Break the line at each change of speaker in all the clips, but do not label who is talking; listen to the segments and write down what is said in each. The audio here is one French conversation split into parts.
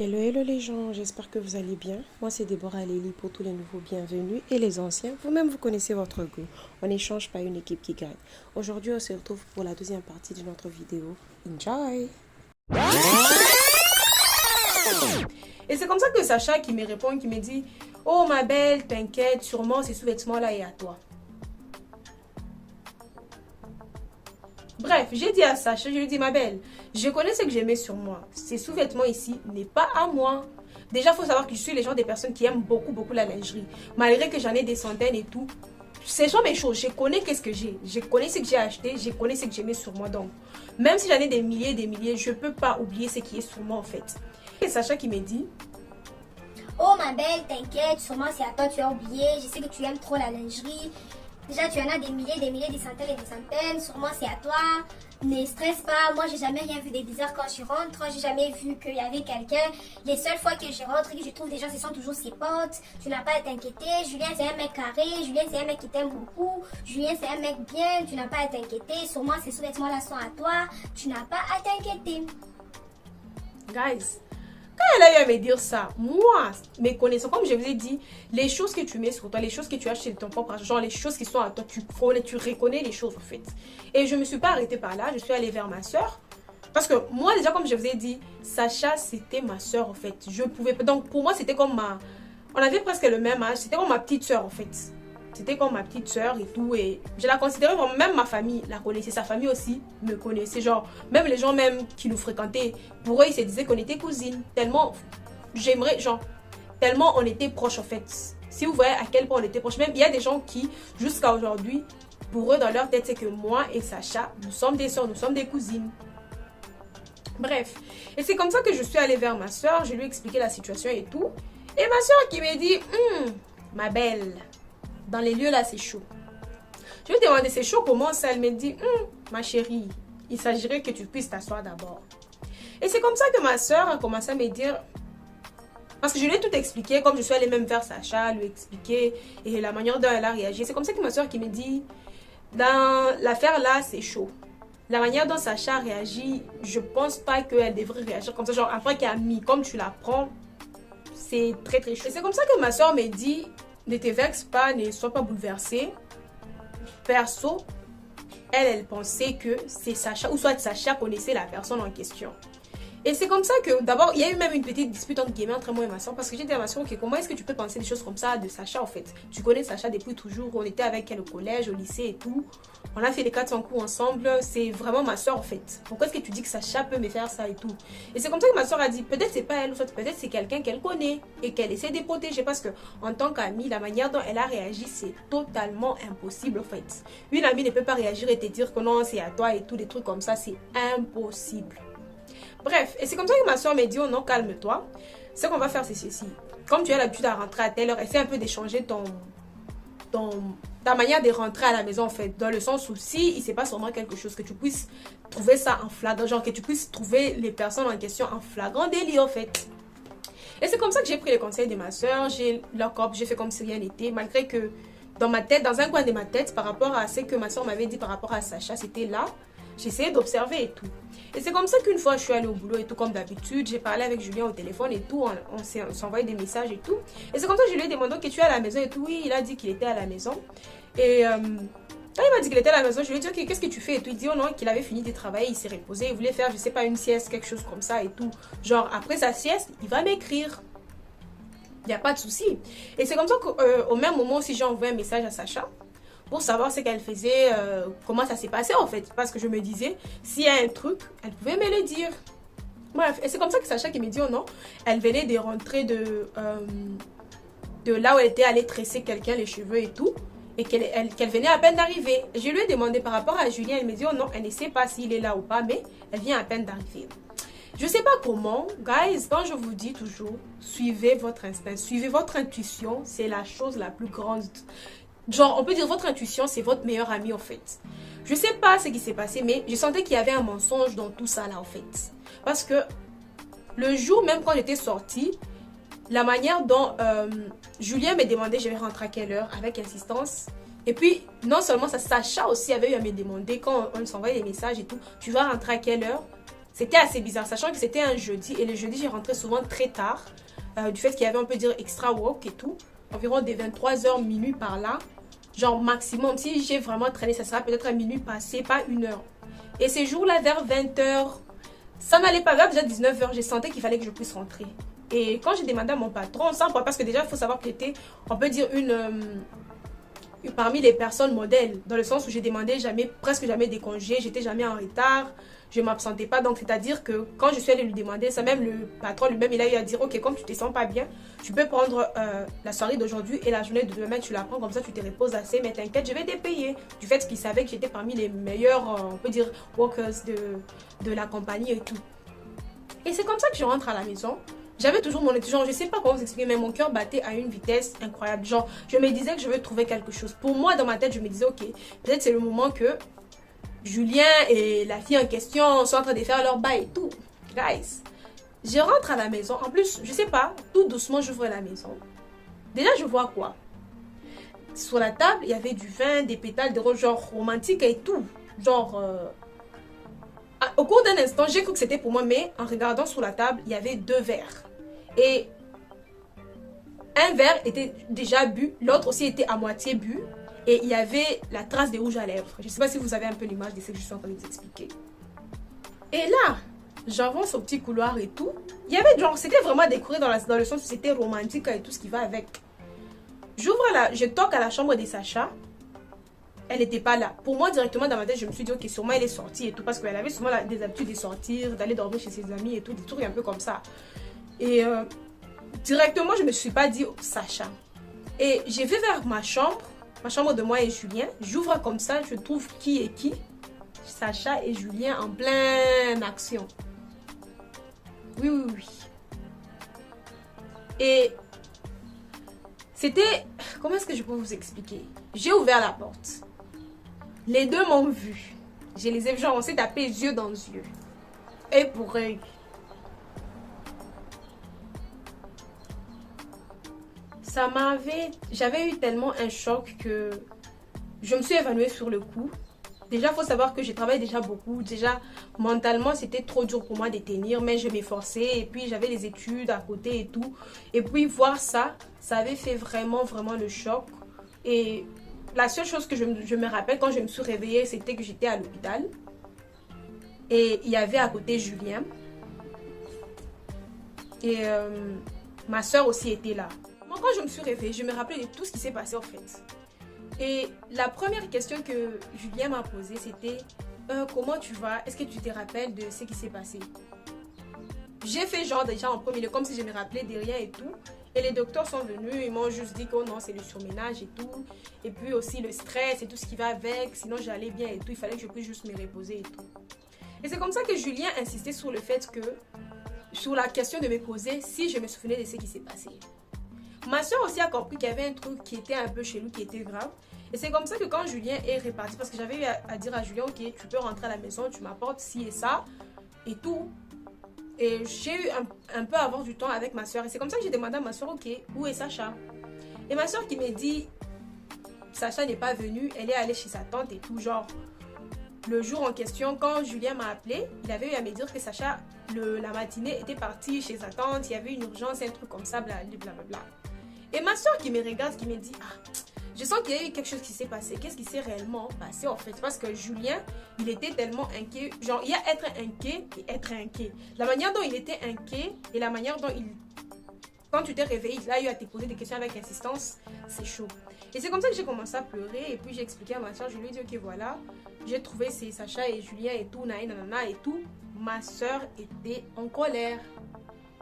Hello, hello les gens, j'espère que vous allez bien. Moi c'est Déborah Lélie pour tous les nouveaux bienvenus et les anciens. Vous-même vous connaissez votre goût. On n'échange pas une équipe qui gagne. Aujourd'hui on se retrouve pour la deuxième partie de notre vidéo. Enjoy! Et c'est comme ça que Sacha qui me répond, qui me dit: oh ma belle, t'inquiète, sûrement ces sous-vêtements-là est à toi. Bref, j'ai dit à Sacha, je lui ai dit: ma belle, je connais ce que j'ai mis sur moi. Ces sous-vêtements ici n'est pas à moi. Déjà, il faut savoir que je suis les gens des personnes qui aiment beaucoup la lingerie. Malgré que j'en ai des centaines et tout, ce sont mes choses. Je connais qu'est-ce que j'ai. Je connais ce que j'ai acheté. Je connais ce que j'ai mis sur moi. Donc, même si j'en ai des milliers, je ne peux pas oublier ce qui est sur moi en fait. Et Sacha qui me dit:
oh ma belle, t'inquiète, sûrement c'est à toi, tu as oublié. Je sais que tu aimes trop la lingerie. Déjà, tu en as des milliers, des centaines et des centaines. Sûrement, c'est à toi. Ne stresse pas. Moi, j'ai jamais rien vu des bizarres quand je rentre. J'ai jamais vu qu'il y avait quelqu'un. Les seules fois que je rentre et que je trouve des gens, ce sont toujours ses potes. Tu n'as pas à t'inquiéter. Julien, c'est un mec carré. Julien, c'est un mec qui t'aime beaucoup. Julien, c'est un mec bien. Tu n'as pas à t'inquiéter. Sûrement, ces sous-vêtements-là sont à toi. Tu n'as pas à t'inquiéter.
guys, quand elle a eu à me dire ça, moi, mes connaissances, comme je vous ai dit, les choses que tu mets sur toi, les choses que tu achètes de ton propre argent, les choses qui sont à toi, tu reconnais les choses en fait. Et je ne me suis pas arrêtée par là, je suis allée vers ma soeur. Parce que moi, déjà, comme je vous ai dit, Sacha, c'était ma soeur en fait. Je pouvais pas. Donc pour moi, c'était comme ma. On avait presque le même âge, c'était comme ma petite soeur en fait. C'était comme ma petite soeur et tout. Et je la considérais vraiment, même ma famille la connaissait. Sa famille aussi me connaissait. Genre, même les gens même qui nous fréquentaient, pour eux, ils se disaient qu'on était cousines. Tellement, j'aimerais, genre, tellement on était proches en fait. Si vous voyez à quel point on était proches. Même, il y a des gens qui, jusqu'à aujourd'hui, pour eux, dans leur tête, c'est que moi et Sacha, nous sommes des soeurs, nous sommes des cousines. Bref. Et c'est comme ça que je suis allée vers ma soeur. Je lui ai expliqué la situation et tout. Et ma soeur qui me dit: ma belle, dans les lieux là, c'est chaud. Je lui ai demandé: c'est chaud comment ça? Elle me dit: ma chérie, il s'agirait que tu puisses t'asseoir d'abord. Et c'est comme ça que ma soeur a commencé à me dire, parce que je lui ai tout expliqué, comme je suis allée même vers Sacha, lui expliquer et la manière dont elle a réagi. C'est comme ça que ma soeur qui me dit: dans l'affaire là, c'est chaud. La manière dont Sacha réagit, je pense pas qu'elle devrait réagir comme ça. Genre après qu'elle a mis, comme tu la prends, c'est très chaud. Et c'est comme ça que ma soeur me dit: ne te vexe pas, ne sois pas bouleversée. Perso, elle pensait que c'est Sacha, ou soit Sacha connaissait la personne en question. Et c'est comme ça que, d'abord, il y a eu même une petite dispute entre guillemets entre moi et ma soeur, parce que j'ai dit à ma soeur: ok, comment est-ce que tu peux penser des choses comme ça de Sacha en fait? Tu connais Sacha depuis toujours, on était avec elle au collège, au lycée et tout. On a fait les 400 coups ensemble, c'est vraiment ma soeur en fait. Pourquoi est-ce que tu dis que Sacha peut me faire ça et tout? Et c'est comme ça que ma soeur a dit: peut-être c'est pas elle, ou soit peut-être c'est quelqu'un qu'elle connaît et qu'elle essaie de protéger, parce que en tant qu'amie, la manière dont elle a réagi, c'est totalement impossible en fait. Une amie ne peut pas réagir et te dire que non, c'est à toi et tout, des trucs comme ça, c'est impossible. Bref, et c'est comme ça que ma soeur m'a dit: oh non, calme-toi. Ce qu'on va faire, c'est ceci. Comme tu as l'habitude à rentrer à telle heure, essaie un peu d'échanger ta manière de rentrer à la maison en fait. Dans le sens où si il se passe vraiment quelque chose, que tu puisses trouver ça en flagrant, genre que tu puisses trouver les personnes en question en flagrant délit en fait. Et c'est comme ça que j'ai pris les conseils de ma soeur, j'ai fait comme si rien n'était, malgré que dans ma tête, dans un coin de ma tête, par rapport à ce que ma soeur m'avait dit par rapport à Sacha, c'était là. J'essayais d'observer et tout. Et c'est comme ça qu'une fois, je suis allée au boulot et tout, comme d'habitude. J'ai parlé avec Julien au téléphone et tout. On s'est envoyé des messages et tout. Et c'est comme ça que je lui ai demandé: que tu es à la maison et tout. Oui, il a dit qu'il était à la maison. Et quand il m'a dit qu'il était à la maison, je lui ai dit: ok, qu'est-ce que tu fais et tout. Il dit: oh non, qu'il avait fini de travailler, il s'est reposé. Il voulait faire, je sais pas, une sieste, quelque chose comme ça et tout. Genre, après sa sieste, il va m'écrire. Il n'y a pas de souci. Et c'est comme ça qu'au même moment aussi, j'ai envoyé un message à Sacha pour savoir ce qu'elle faisait, comment ça s'est passé en fait. Parce que je me disais, s'il y a un truc, elle pouvait me le dire. Bref, et c'est comme ça que Sacha qui me dit: oh non, elle venait de rentrer de là où elle était allée tresser quelqu'un les cheveux et tout. Et qu'elle venait à peine d'arriver. Je lui ai demandé par rapport à Julien, elle me dit: oh non, elle ne sait pas s'il est là ou pas, mais elle vient à peine d'arriver. Je sais pas comment, guys, quand je vous dis toujours, suivez votre instinct, suivez votre intuition, c'est la chose la plus grande. Genre, on peut dire votre intuition, c'est votre meilleur ami en fait. Je sais pas ce qui s'est passé, mais je sentais qu'il y avait un mensonge dans tout ça là en fait. Parce que le jour même quand j'étais sortie, la manière dont Julien me demandait je vais rentrer à quelle heure avec insistance. Et puis, non seulement ça, Sacha aussi avait eu à me demander quand on s'envoyait des messages et tout: tu vas rentrer à quelle heure? C'était assez bizarre, sachant que c'était un jeudi. Et le jeudi, j'ai rentré souvent très tard. Du fait qu'il y avait, on peut dire, extra work et tout. Environ des 23h, minuit par là. Genre maximum, si j'ai vraiment traîné, ça sera peut-être à minuit passé, pas 1h. Et ces jours-là, vers 20h, ça n'allait pas, vers déjà 19h, j'ai senti qu'il fallait que je puisse rentrer. Et quand j'ai demandé à mon patron, ça, parce que déjà, il faut savoir que j'étais, on peut dire, parmi les personnes modèles, dans le sens où j'ai demandé presque jamais des congés, j'étais jamais en retard, je ne m'absentais pas. Donc, c'est-à-dire que quand je suis allée lui demander ça, même le patron lui-même, il a eu à dire, ok, comme tu te sens pas bien, tu peux prendre la soirée d'aujourd'hui et la journée de demain, tu la prends, comme ça, tu te reposes assez, mais t'inquiète, je vais te payer. Du fait qu'il savait que j'étais parmi les meilleurs, on peut dire, workers de la compagnie et tout. Et c'est comme ça que je rentre à la maison. J'avais toujours mon étudiant, je sais pas comment vous expliquer, mais mon cœur battait à une vitesse incroyable. Genre, je me disais que je veux trouver quelque chose. Pour moi, dans ma tête, je me disais, ok, peut-être c'est le moment que Julien et la fille en question sont en train de faire leur bail et tout. Guys, je rentre à la maison. En plus, je sais pas, tout doucement, j'ouvre la maison. Déjà, je vois quoi? Sur la table, il y avait du vin, des pétales de rose, genre romantique et tout. Genre... au cours d'un instant, j'ai cru que c'était pour moi, mais en regardant sur la table, il y avait 2 verres. Et un verre était déjà bu, l'autre aussi était à moitié bu. Et il y avait la trace des rouges à lèvres. Je ne sais pas si vous avez un peu l'image de ce que je suis en train de vous expliquer. Et là, j'avance au petit couloir et tout. Il y avait genre, c'était vraiment décoré dans le sens où c'était romantique et tout ce qui va avec. Je toque à la chambre de Sacha. Elle n'était pas là. Pour moi, directement dans ma tête, je me suis dit, ok, sûrement elle est sortie et tout. Parce qu'elle avait souvent des habitudes de sortir, d'aller dormir chez ses amis et tout. Des trucs un peu comme ça. Et directement, je ne me suis pas dit, oh, Sacha. Et j'ai fait vers ma chambre de moi et Julien. J'ouvre comme ça, je trouve qui est qui. Sacha et Julien en pleine action. Oui, oui, oui. Et c'était... Comment est-ce que je peux vous expliquer? J'ai ouvert la porte. Les deux m'ont vu. Je les ai vus, genre on s'est tapé yeux dans yeux. Et pour eux. J'avais eu tellement un choc que je me suis évanouie sur le coup. Déjà, il faut savoir que je travaille déjà beaucoup. Déjà, mentalement, c'était trop dur pour moi de tenir, mais je m'efforçais. Et puis, j'avais les études à côté et tout. Et puis, voir ça, ça avait fait vraiment, vraiment le choc. Et la seule chose que je me rappelle quand je me suis réveillée, c'était que j'étais à l'hôpital. Et il y avait à côté Julien. Et ma soeur aussi était là. Moi, quand je me suis réveillée, je me rappelais de tout ce qui s'est passé en fait. Et la première question que Julien m'a posée, c'était comment tu vas? Est-ce que tu te rappelles de ce qui s'est passé? J'ai fait genre déjà en premier lieu, comme si je me rappelais de rien et tout. Et les docteurs sont venus, ils m'ont juste dit que oh non, c'est le surménage et tout. Et puis aussi le stress et tout ce qui va avec. Sinon, j'allais bien et tout. Il fallait que je puisse juste me reposer et tout. Et c'est comme ça que Julien insistait sur le fait que, sur la question de me poser si je me souvenais de ce qui s'est passé. Ma soeur aussi a compris qu'il y avait un truc qui était un peu chelou, qui était grave. Et c'est comme ça que quand Julien est reparti, parce que j'avais eu à dire à Julien, ok, tu peux rentrer à la maison, tu m'apportes ci et ça, et tout. Et j'ai eu un peu avant du temps avec ma soeur. Et c'est comme ça que j'ai demandé à ma soeur, ok, où est Sacha? Et ma soeur qui m'a dit, Sacha n'est pas venue, elle est allée chez sa tante et tout, genre. Le jour en question, quand Julien m'a appelé, il avait eu à me dire que Sacha, la matinée, était partie chez sa tante, il y avait une urgence, un truc comme ça, blablabla. Et ma soeur qui me regarde, qui me dit, ah, je sens qu'il y a eu quelque chose qui s'est passé. Qu'est-ce qui s'est réellement passé en fait? Parce que Julien, il était tellement inquiet. Genre, il y a être inquiet et être inquiet. La manière dont il était inquiet et la manière dont il... Quand tu t'es réveillé, il a eu à te poser des questions avec insistance, c'est chaud. Et c'est comme ça que j'ai commencé à pleurer. Et puis j'ai expliqué à ma soeur, je lui ai dit, ok voilà, j'ai trouvé c'est Sacha et Julien et tout, nanana et tout. Ma soeur était en colère.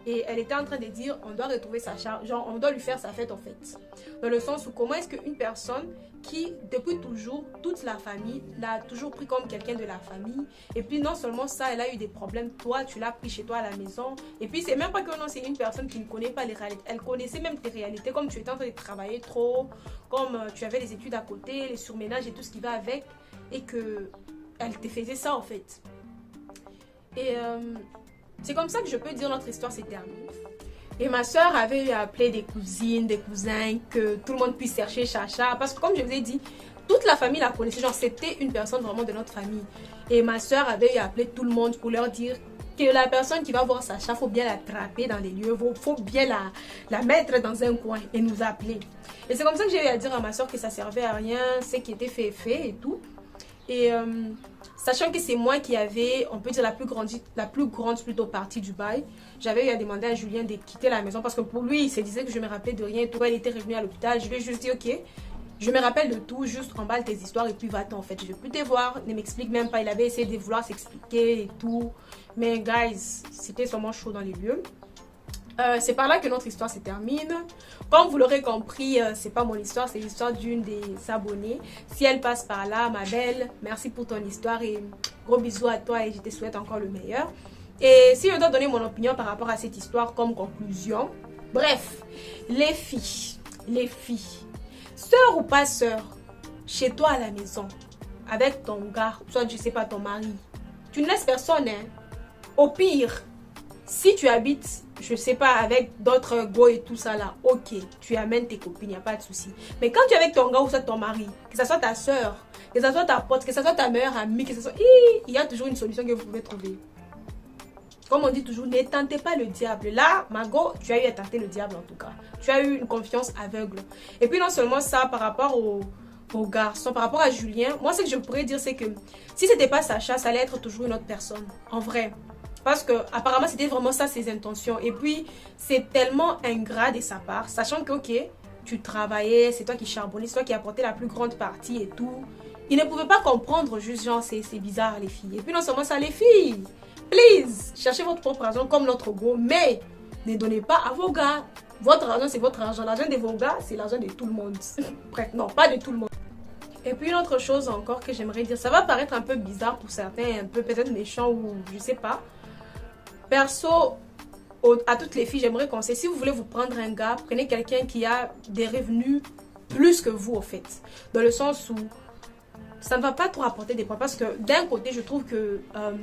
Et elle était en train de dire, on doit retrouver Sacha, genre on doit lui faire sa fête en fait. Dans le sens où comment est-ce qu'une personne qui, depuis toujours, toute la famille, l'a toujours pris comme quelqu'un de la famille. Et puis non seulement ça, elle a eu des problèmes, toi tu l'as pris chez toi à la maison. Et puis c'est même pas que non, c'est une personne qui ne connaît pas les réalités. Elle connaissait même tes réalités, comme tu étais en train de travailler trop, comme tu avais les études à côté, les surménages et tout ce qui va avec. Et que elle te faisait ça en fait. Et... c'est comme ça que je peux dire notre histoire s'est terminée. Et ma soeur avait eu à appeler des cousines, des cousins, que tout le monde puisse chercher Sacha. Parce que comme je vous ai dit, toute la famille la connaissait. Genre, c'était une personne vraiment de notre famille. Et ma soeur avait eu à appeler tout le monde pour leur dire que la personne qui va voir Sacha, faut bien l'attraper dans les lieux, faut bien la mettre dans un coin et nous appeler. Et c'est comme ça que j'ai eu à dire à ma soeur que ça servait à rien, ce qui était fait et tout. Et sachant que c'est moi qui avais, on peut dire, la plus grande plutôt partie du bail, j'avais eu à demander à Julien de quitter la maison parce que pour lui, il se disait que je me rappelais de rien. Tout, il était revenu à l'hôpital. Je lui ai juste dit, ok, je me rappelle de tout, juste emballe tes histoires et puis va-t'en en fait. Je ne veux plus te voir, ne m'explique même pas. Il avait essayé de vouloir s'expliquer et tout. Mais guys, c'était sûrement chaud dans les lieux. C'est par là que notre histoire se termine. Comme vous l'aurez compris, c'est pas mon histoire, c'est l'histoire d'une des abonnées. Si elle passe par là, ma belle, merci pour ton histoire et gros bisous à toi et je te souhaite encore le meilleur. Et si je dois donner mon opinion par rapport à cette histoire comme conclusion, bref, les filles, sœur ou pas sœur, chez toi à la maison, avec ton gars, soit je sais pas ton mari, tu ne laisses personne, hein. Au pire, si tu habites, je sais pas, avec d'autres go et tout ça là, ok, tu amènes tes copines, il n'y a pas de souci. Mais quand tu es avec ton gars ou soit ton mari, que ce soit ta soeur, que ce soit ta pote, que ce soit ta meilleure amie, que ce soit... il y a toujours une solution que vous pouvez trouver. Comme on dit toujours, ne tentez pas le diable. Là, Margot, tu as eu à tenter le diable en tout cas. Tu as eu une confiance aveugle. Et puis non seulement ça, par rapport au garçon, par rapport à Julien, moi ce que je pourrais dire c'est que si c'était pas Sacha, ça allait être toujours une autre personne. En vrai. Parce que apparemment c'était vraiment ça ses intentions. Et puis c'est tellement ingrat de sa part, sachant que ok, tu travaillais, c'est toi qui charbonnais, c'est toi qui apportais la plus grande partie et tout. Il ne pouvait pas comprendre juste genre c'est bizarre les filles. Et puis non seulement ça les filles, please, cherchez votre propre argent comme notre go, mais ne donnez pas à vos gars. Votre argent c'est votre argent, l'argent de vos gars c'est l'argent de tout le monde. Bref, non, pas de tout le monde. Et puis une autre chose encore que j'aimerais dire, ça va paraître un peu bizarre pour certains, un peu peut-être méchant ou je sais pas. Perso, à toutes les filles, j'aimerais conseiller, si vous voulez vous prendre un gars, prenez quelqu'un qui a des revenus plus que vous, au fait. Dans le sens où ça ne va pas trop apporter des points. Parce que d'un côté, je trouve que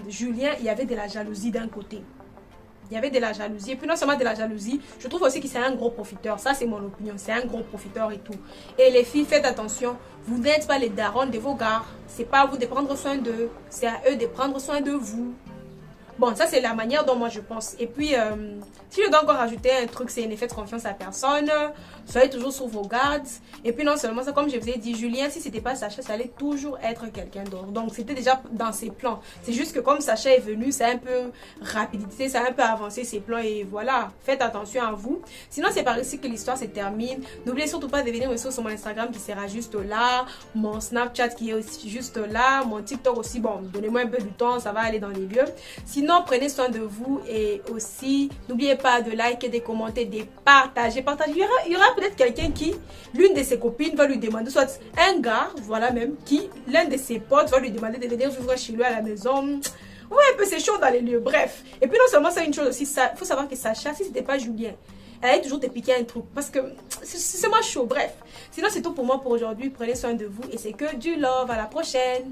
Julien, il y avait de la jalousie d'un côté. Il y avait de la jalousie. Et puis non seulement de la jalousie, je trouve aussi que c'est un gros profiteur. Ça, c'est mon opinion. C'est un gros profiteur et tout. Et les filles, faites attention. Vous n'êtes pas les darons de vos gars. C'est pas à vous de prendre soin d'eux. C'est à eux de prendre soin de vous. Bon, ça c'est la manière dont moi je pense. Et puis, si je dois encore rajouter un truc, c'est ne faites confiance à personne. Soyez toujours sur vos gardes. Et puis non seulement ça, comme je vous ai dit, Julien, si c'était pas Sacha, ça allait toujours être quelqu'un d'autre. Donc c'était déjà dans ses plans. C'est juste que comme Sacha est venu, ça a un peu rapidité, ça a un peu avancé ses plans. Et voilà, faites attention à vous. Sinon, c'est par ici que l'histoire se termine. N'oubliez surtout pas de venir me suivre sur mon Instagram qui sera juste là. Mon Snapchat qui est aussi juste là. Mon TikTok aussi, bon, donnez-moi un peu du temps, ça va aller dans les lieux. Sinon, prenez soin de vous et aussi, n'oubliez pas de liker, de commenter, de partager. Il y aura peut-être quelqu'un qui, l'une de ses copines va lui demander, soit un gars, voilà même, qui, l'un de ses potes va lui demander de venir vivre chez lui à la maison. Ouais, un peu c'est chaud dans les lieux, bref. Et puis non seulement c'est une chose aussi, il faut savoir que Sacha, si c'était pas Julien, elle allait toujours te piquer un truc parce que c'est moi chaud, bref. Sinon c'est tout pour moi pour aujourd'hui, prenez soin de vous et c'est que du love, à la prochaine.